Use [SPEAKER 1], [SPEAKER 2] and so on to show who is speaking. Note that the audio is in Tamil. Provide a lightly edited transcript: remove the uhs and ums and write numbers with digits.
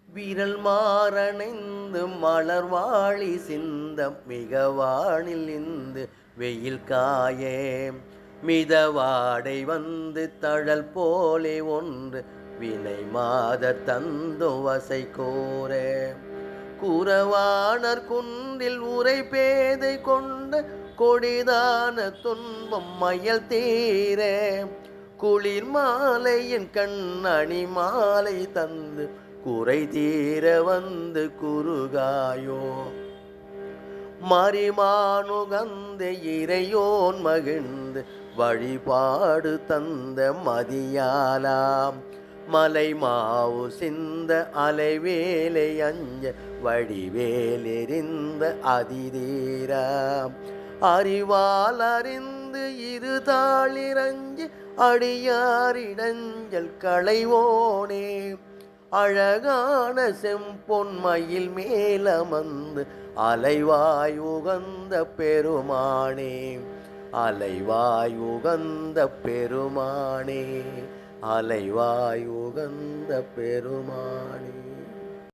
[SPEAKER 1] விரல் மாறணைந்து மலர்வாழி சிந்த மிகவானில் இந்து வெயில் காயே மிதவாடை வந்து தழல் போலே ஒன்று வினை மாத தந்து வசை கோரே குறவாணர் குன்றில் உரை பேதை கொண்ட கொடிதான துன்பம் மயல் தீரே குளிர் மாலையின் கண்ணணி மாலை தந்து குறை தீர வந்து குறுகாயோ மறிமானுகந்த இறையோன் மகிழ்ந்து வழிபாடு தந்த மதியாலாம் மலை மாவு சிந்த அலைவேலை அஞ்ச வடிவேலெறிந்த அதிதீராம் அறிவால் அறிந்து இரு தாளிரஞ்சு அடியாரிடஞ்சல் களைவோனே அழகான செம்பொன்மையில் மேலமந்து அலைவாய் உகந்த பெருமானே அலைவாய் உகந்த பெருமானே அலைவாய் உகந்த பெருமானே.